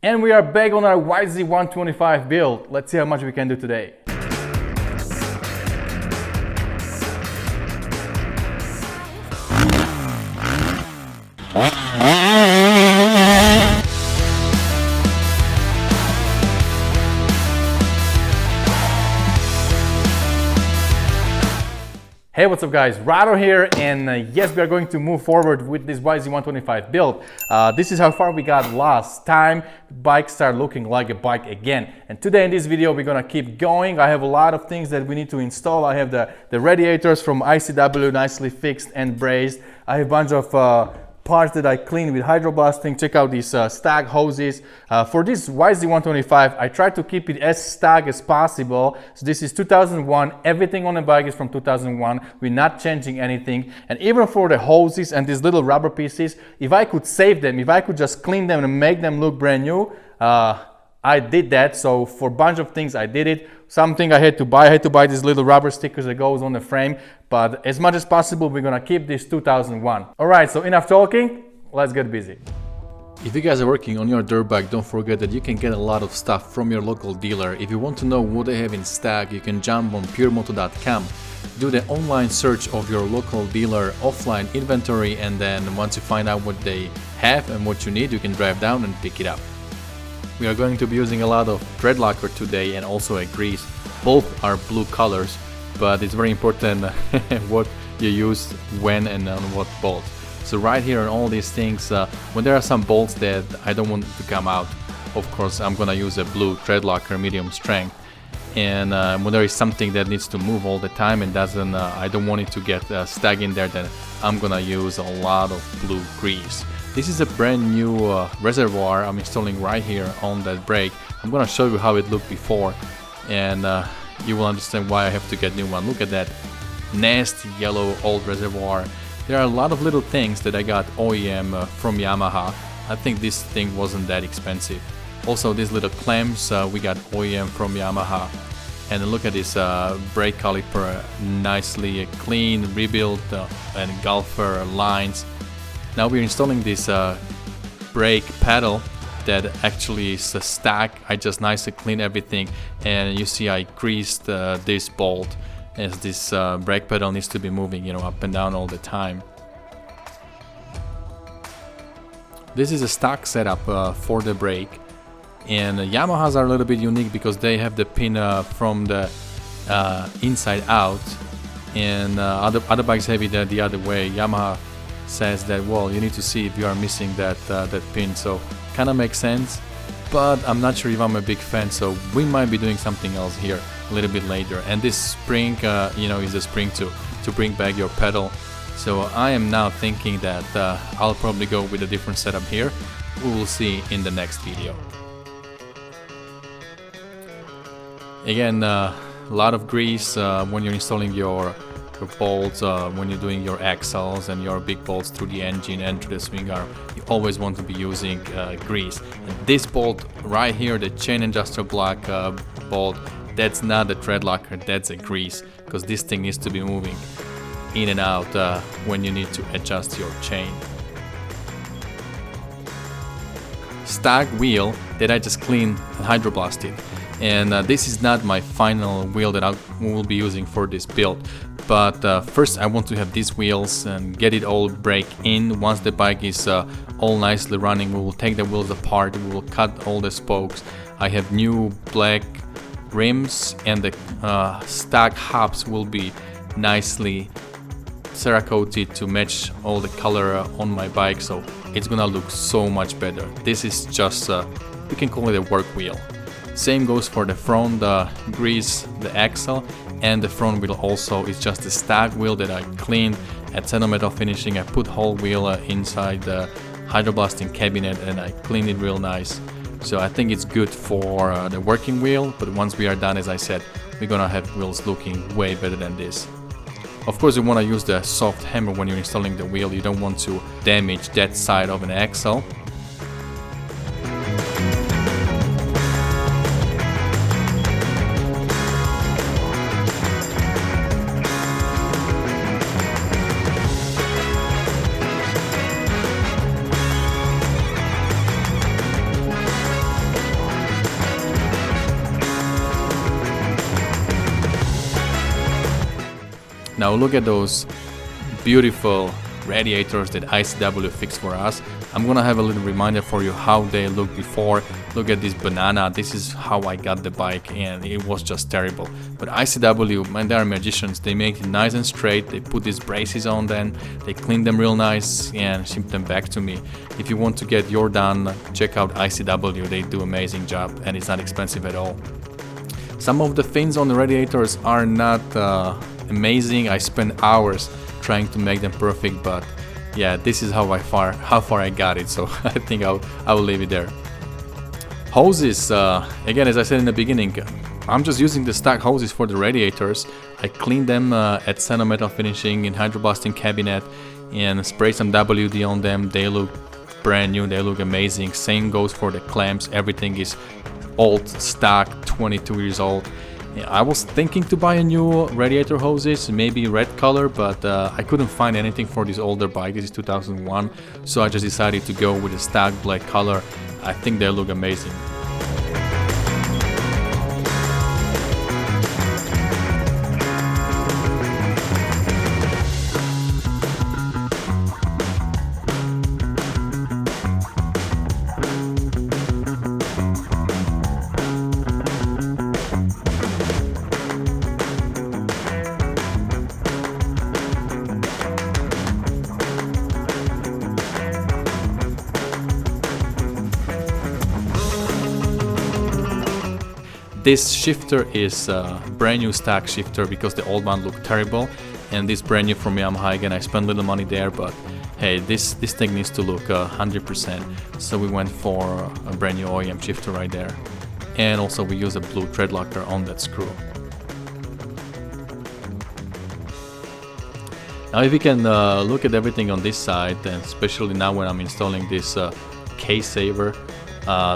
And we are back on our YZ125 build. Let's see how much we can do today. Hey, what's up guys, Radiator here, and yes, we are going to move forward with this YZ125 build. This is how far we got last time. The bike started looking like a bike again. And today in this video, we're gonna keep going. I have a lot of things that we need to install. I have the radiators from ICW nicely fixed and brazed. I have a bunch of parts that I cleaned with hydroblasting. Check out these stag hoses. For this YZ125, I tried to keep it as stag as possible. So this is 2001. Everything on the bike is from 2001. We're not changing anything. And even for the hoses and these little rubber pieces, if I could save them, if I could just clean them and make them look brand new, I did that. So for a bunch of things, I did it. Something I had to buy these little rubber stickers that goes on the frame. But as much as possible, we're gonna keep this 2001. All right, so enough talking, let's get busy. If you guys are working on your dirt bike, don't forget that you can get a lot of stuff from your local dealer. If you want to know what they have in stock, you can jump on PureMoto.com, do the online search of your local dealer offline inventory, and then once you find out what they have and what you need, you can drive down and pick it up. We are going to be using a lot of thread locker today and also a grease. Both are blue colors, but it's very important what you use when and on what bolts. So right here on all these things, when there are some bolts that I don't want to come out, of course I'm gonna use a blue thread locker medium strength. And when there is something that needs to move all the time and doesn't, I don't want it to get stuck in there, then I'm gonna use a lot of blue grease. This is a brand new reservoir I'm installing right here on that brake. I'm gonna show you how it looked before, and you will understand why I have to get new one. Look at that nasty yellow old reservoir. There are a lot of little things that I got OEM from Yamaha. I think this thing wasn't that expensive. Also these little clamps we got OEM from Yamaha. And look at this brake caliper, nicely clean, rebuilt, and golfer lines. Now we're installing this brake pedal that actually is a stack. I just nicely clean everything, and you see I greased this bolt as this brake pedal needs to be moving, up and down all the time. This is a stock setup for the brake, and Yamahas are a little bit unique because they have the pin from the inside out, and other bikes have it the other way. Yamaha says that, well, you need to see if you are missing that pin, so kind of makes sense, but I'm not sure if I'm a big fan, so we might be doing something else here a little bit later. And this spring is a spring to bring back your pedal, so I am now thinking that I'll probably go with a different setup here. We will see in the next video. Again, a lot of grease when you're installing your bolts, when you're doing your axles and your big bolts through the engine and through the swing arm. You always want to be using grease. And this bolt right here, the chain adjuster block bolt, that's not a thread locker, that's a grease, because this thing needs to be moving in and out when you need to adjust your chain. Stock wheel that I just cleaned and hydroblasted. And this is not my final wheel that I will be using for this build, but first I want to have these wheels and get it all brake in. Once the bike is all nicely running, we will take the wheels apart, we will cut all the spokes. I have new black rims, and the stock hubs will be nicely cerakoted to match all the color on my bike, so it's gonna look so much better. This is just we can call it a work wheel. Same goes for the front, grease the axle, and the front wheel also is just a stock wheel that I cleaned at Metal Finishing. I put whole wheel inside the hydroblasting cabinet and I cleaned it real nice. So I think it's good for the working wheel, but once we are done, as I said, we're gonna have wheels looking way better than this. Of course, you want to use the soft hammer when you're installing the wheel. You don't want to damage that side of an axle. Now look at those beautiful radiators that ICW fixed for us. I'm gonna have a little reminder for you how they looked before. Look at this banana. This is how I got the bike, and it was just terrible. But ICW, man, they are magicians. They make it nice and straight. They put these braces on them, they clean them real nice and ship them back to me. If you want to get your done, check out ICW. They do amazing job, and it's not expensive at all. Some of the fins on the radiators are not amazing. I spent hours trying to make them perfect, but yeah, this is how far I got it, so I think I will leave it there. Hoses, again, as I said in the beginning, I'm just using the stock hoses for the radiators. I cleaned them at Seno Metal Finishing in hydroblasting cabinet and spray some WD on them. They look brand new, they look amazing. Same goes for the clamps. Everything is old stock, 22 years old. I was thinking to buy a new radiator hoses, maybe red color, but I couldn't find anything for this older bike. This is 2001, so I just decided to go with a stock black color. I think they look amazing. This shifter is a brand new stock shifter because the old one looked terrible, and this brand new from Yamaha. Again, I spent a little money there, but hey, this thing needs to look 100%. So we went for a brand new OEM shifter right there, and also we use a blue thread locker on that screw. Now if you can look at everything on this side, and especially now when I'm installing this case saver,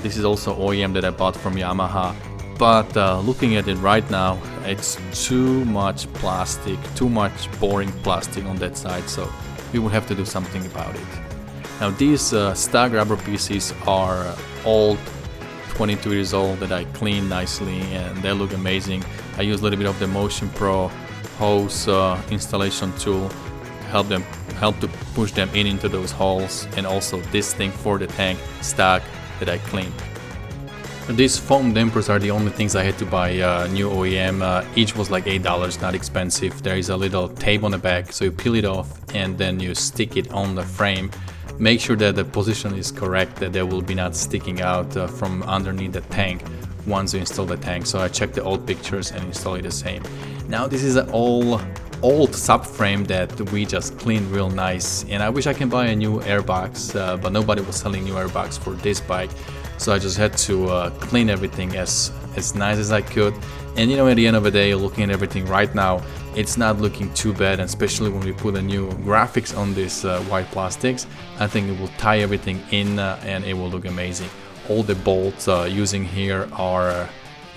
this is also OEM that I bought from Yamaha. But looking at it right now, it's too much plastic, too much boring plastic on that side, so we will have to do something about it. Now these stock rubber pieces are old, 22 years old, that I cleaned nicely and they look amazing. I use a little bit of the Motion Pro hose installation tool to help to push them into those holes, and also this thing for the tank stock that I cleaned. These foam dampers are the only things I had to buy new OEM. Each was like $8, not expensive. There is a little tape on the back, so you peel it off and then you stick it on the frame. Make sure that the position is correct, that they will be not sticking out from underneath the tank once you install the tank. So I checked the old pictures and install it the same. Now this is an old subframe that we just cleaned real nice, and I wish I can buy a new Airbox, but nobody was selling new Airbox for this bike. So I just had to clean everything as nice as I could. And you know, at the end of the day, looking at everything right now, it's not looking too bad, and especially when we put a new graphics on this white plastics, I think it will tie everything in and it will look amazing. All the bolts using here are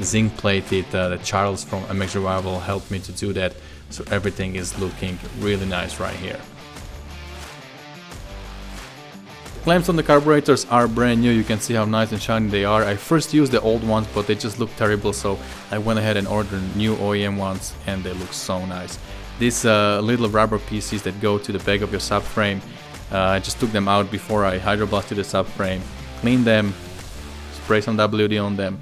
zinc plated. The Charles from MX Revival helped me to do that, so everything is looking really nice right here. Clamps on the carburetors are brand new. You can see how nice and shiny they are. I first used the old ones, but they just look terrible, so I went ahead and ordered new OEM ones, and they look so nice. These little rubber pieces that go to the back of your subframe, I just took them out before I hydroblasted the subframe, cleaned them, spray some WD on them,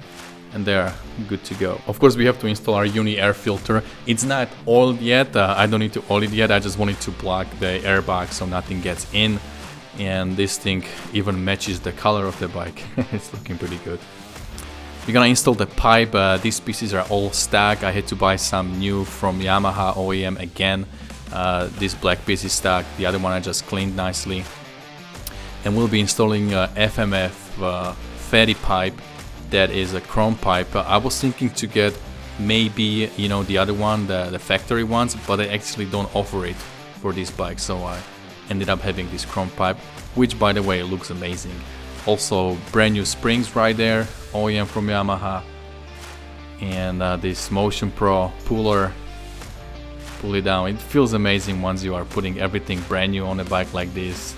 and they're good to go. Of course, we have to install our uni air filter. It's not oiled yet. I don't need to oil it yet. I just wanted to block the airbox so nothing gets in. And this thing even matches the color of the bike. It's looking pretty good. We're gonna install the pipe. These pieces are all stock. I had to buy some new from Yamaha OEM again. This black piece is stock. The other one I just cleaned nicely. And we'll be installing FMF fatty pipe. That is a chrome pipe. I was thinking to get maybe, you know, the other one, the factory ones, but they actually don't offer it for this bike, so I ended up having this chrome pipe, which by the way looks amazing. Also brand new springs right there, OEM from Yamaha, and this Motion Pro puller. Pull it down. It feels amazing once you are putting everything brand new on a bike like this.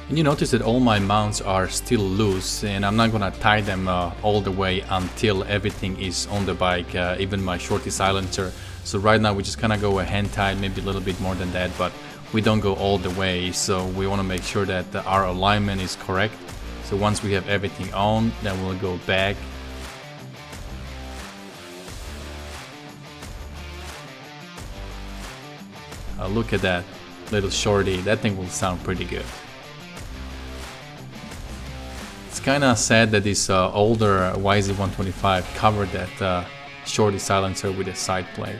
And you notice that all my mounts are still loose, and I'm not gonna tie them all the way until everything is on the bike, even my shorty silencer. So right now we just kind of go a hand tie, maybe a little bit more than that, but we don't go all the way. So we want to make sure that our alignment is correct. So once we have everything on, then we'll go back. Look at that little shorty, that thing will sound pretty good. It's kind of sad that this older YZ125 covered that shorty silencer with a side plate.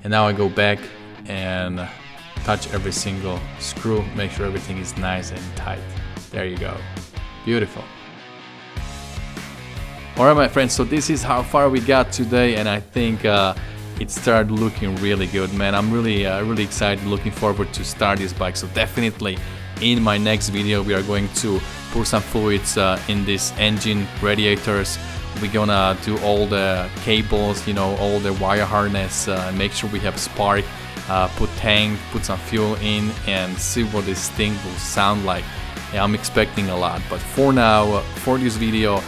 And now I go back and touch every single screw, make sure everything is nice and tight. There you go. Beautiful. Alright my friends, so this is how far we got today, and I think it started looking really good, man. I'm really excited, looking forward to start this bike. So definitely in my next video we are going to pour some fluids in this engine radiators. We're gonna do all the cables, you know, all the wire harness, make sure we have spark, put tank, put some fuel in, and see what this thing will sound like. Yeah, I'm expecting a lot, but for now, for this video,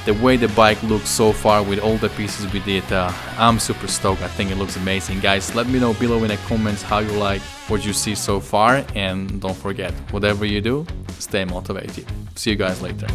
the way the bike looks so far with all the pieces we did, I'm super stoked. I think it looks amazing. Guys, let me know below in the comments how you like what you see so far, and don't forget, whatever you do, stay motivated. See you guys later.